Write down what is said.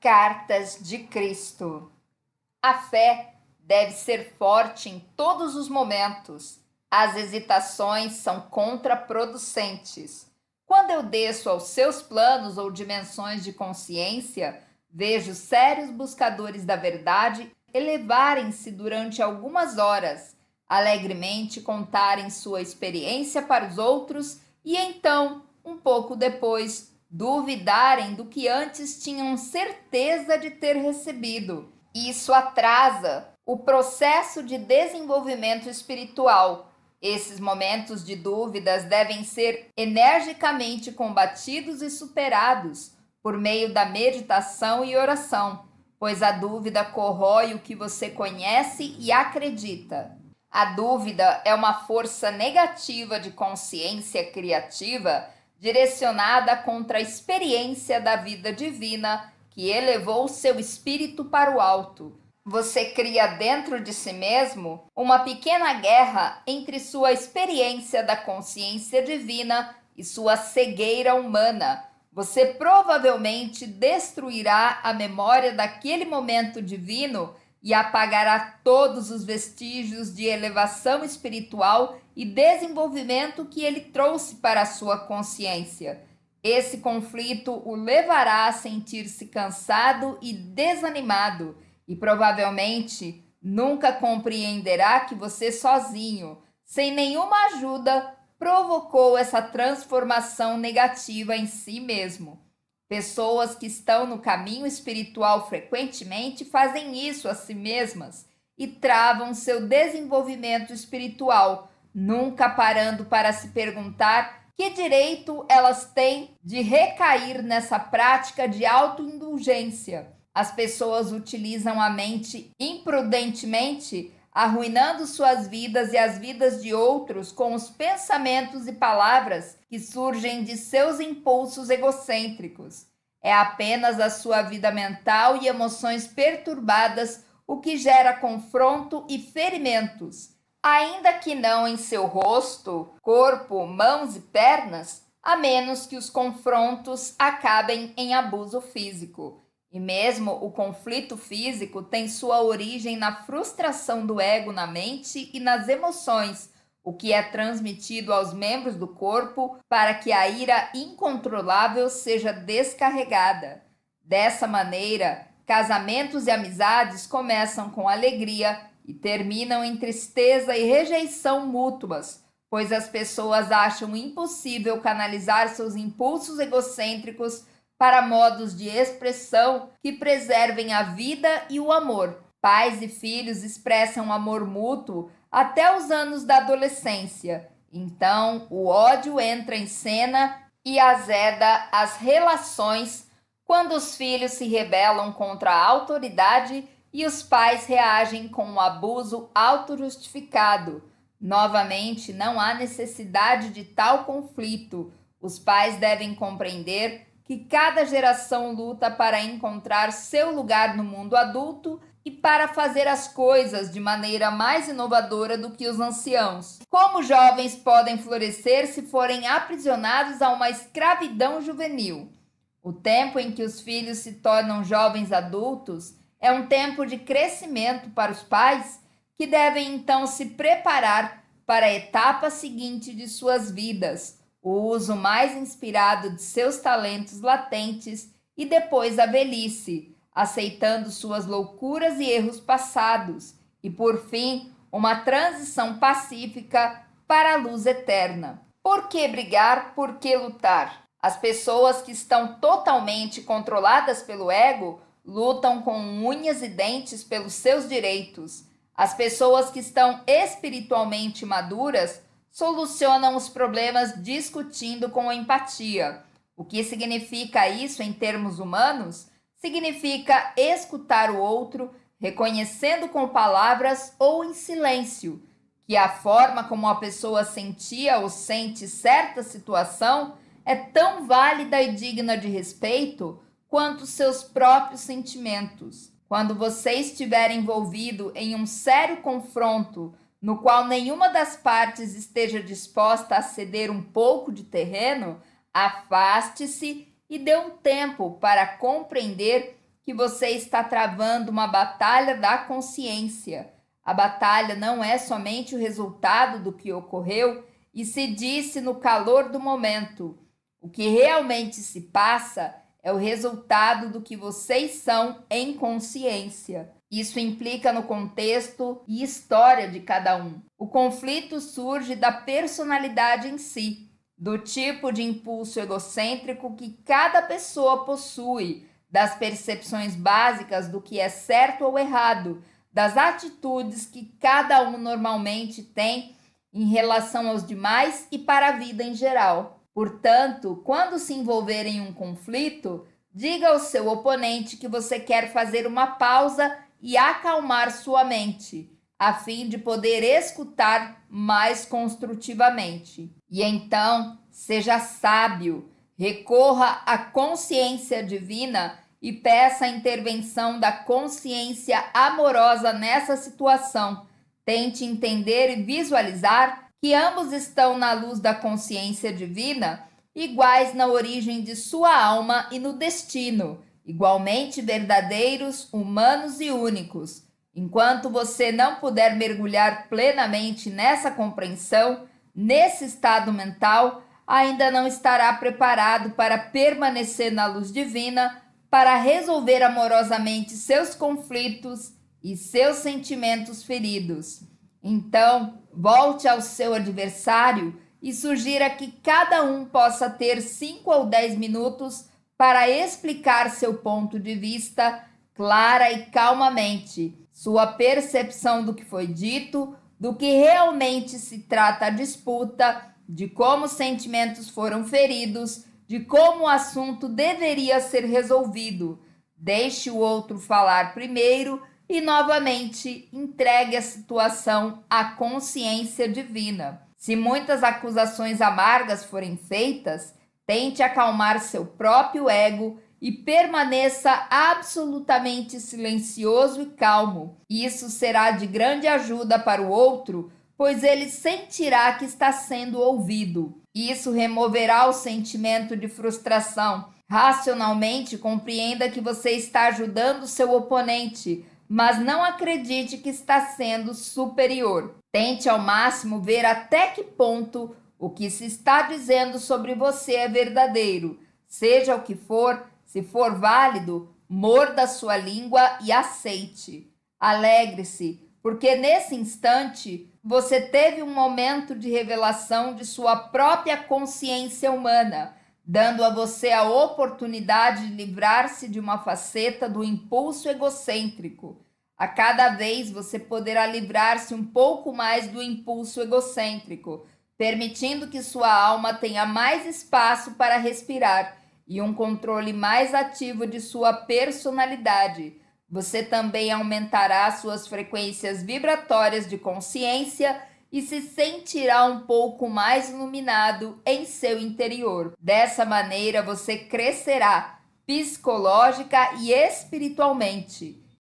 Cartas de Cristo. A fé deve ser forte em todos os momentos. As hesitações são contraproducentes. Quando eu desço aos seus planos ou dimensões de consciência, vejo sérios buscadores da verdade elevarem-se durante algumas horas, alegremente contarem sua experiência para os outros e então, um pouco depois, duvidarem do que antes tinham certeza de ter recebido. Isso atrasa o processo de desenvolvimento espiritual. Esses momentos de dúvidas devem ser energicamente combatidos e superados por meio da meditação e oração, pois a dúvida corrói o que você conhece e acredita. A dúvida é uma força negativa de consciência criativa direcionada contra a experiência da vida divina que elevou seu espírito para o alto. Você cria dentro de si mesmo uma pequena guerra entre sua experiência da consciência divina e sua cegueira humana. Você provavelmente destruirá a memória daquele momento divino e apagará todos os vestígios de elevação espiritual e desenvolvimento que ele trouxe para a sua consciência. Esse conflito o levará a sentir-se cansado e desanimado, e provavelmente nunca compreenderá que você sozinho, sem nenhuma ajuda, provocou essa transformação negativa em si mesmo. Pessoas que estão no caminho espiritual frequentemente fazem isso a si mesmas e travam seu desenvolvimento espiritual, nunca parando para se perguntar que direito elas têm de recair nessa prática de autoindulgência. As pessoas utilizam a mente imprudentemente, arruinando suas vidas e as vidas de outros com os pensamentos e palavras que surgem de seus impulsos egocêntricos. É apenas a sua vida mental e emoções perturbadas o que gera confronto e ferimentos, ainda que não em seu rosto, corpo, mãos e pernas, a menos que os confrontos acabem em abuso físico. E mesmo o conflito físico tem sua origem na frustração do ego na mente e nas emoções, o que é transmitido aos membros do corpo para que a ira incontrolável seja descarregada. Dessa maneira, casamentos e amizades começam com alegria e terminam em tristeza e rejeição mútuas, pois as pessoas acham impossível canalizar seus impulsos egocêntricos para modos de expressão que preservem a vida e o amor. Pais e filhos expressam amor mútuo até os anos da adolescência. Então, o ódio entra em cena e azeda as relações quando os filhos se rebelam contra a autoridade e os pais reagem com um abuso autojustificado. Novamente, não há necessidade de tal conflito. Os pais devem compreender que cada geração luta para encontrar seu lugar no mundo adulto e para fazer as coisas de maneira mais inovadora do que os anciãos. Como jovens podem florescer se forem aprisionados a uma escravidão juvenil? O tempo em que os filhos se tornam jovens adultos é um tempo de crescimento para os pais, que devem então se preparar para a etapa seguinte de suas vidas, o uso mais inspirado de seus talentos latentes e depois a velhice, aceitando suas loucuras e erros passados, e por fim, uma transição pacífica para a luz eterna. Por que brigar? Por que lutar? As pessoas que estão totalmente controladas pelo ego lutam com unhas e dentes pelos seus direitos. As pessoas que estão espiritualmente maduras solucionam os problemas discutindo com empatia. O que significa isso em termos humanos? Significa escutar o outro, reconhecendo com palavras ou em silêncio, que a forma como a pessoa sentia ou sente certa situação é tão válida e digna de respeito quanto seus próprios sentimentos. Quando você estiver envolvido em um sério confronto no qual nenhuma das partes esteja disposta a ceder um pouco de terreno, afaste-se e dê um tempo para compreender que você está travando uma batalha da consciência. A batalha não é somente o resultado do que ocorreu e se disse no calor do momento. O que realmente se passa é o resultado do que vocês são em consciência. Isso implica no contexto e história de cada um. O conflito surge da personalidade em si, do tipo de impulso egocêntrico que cada pessoa possui, das percepções básicas do que é certo ou errado, das atitudes que cada um normalmente tem em relação aos demais e para a vida em geral. Portanto, quando se envolver em um conflito, diga ao seu oponente que você quer fazer uma pausa e acalmar sua mente, a fim de poder escutar mais construtivamente. E então, seja sábio, recorra à consciência divina e peça a intervenção da consciência amorosa nessa situação. Tente entender e visualizar que ambos estão na luz da consciência divina, iguais na origem de sua alma e no destino, igualmente verdadeiros, humanos e únicos. Enquanto você não puder mergulhar plenamente nessa compreensão, nesse estado mental, ainda não estará preparado para permanecer na luz divina, para resolver amorosamente seus conflitos e seus sentimentos feridos. Então, volte ao seu adversário e sugira que cada um possa ter 5 ou 10 minutos para explicar seu ponto de vista clara e calmamente, sua percepção do que foi dito, do que realmente se trata a disputa, de como os sentimentos foram feridos, de como o assunto deveria ser resolvido. Deixe o outro falar primeiro e, novamente, entregue a situação à consciência divina. Se muitas acusações amargas forem feitas, tente acalmar seu próprio ego e permaneça absolutamente silencioso e calmo. Isso será de grande ajuda para o outro, pois ele sentirá que está sendo ouvido. Isso removerá o sentimento de frustração. Racionalmente, compreenda que você está ajudando seu oponente, mas não acredite que está sendo superior. Tente ao máximo ver até que ponto o que se está dizendo sobre você é verdadeiro. Seja o que for, se for válido, morda sua língua e aceite. Alegre-se, porque nesse instante você teve um momento de revelação de sua própria consciência humana, dando a você a oportunidade de livrar-se de uma faceta do impulso egocêntrico. A cada vez você poderá livrar-se um pouco mais do impulso egocêntrico, permitindo que sua alma tenha mais espaço para respirar e um controle mais ativo de sua personalidade. Você também aumentará suas frequências vibratórias de consciência e se sentirá um pouco mais iluminado em seu interior. Dessa maneira, você crescerá psicológica e espiritualmente.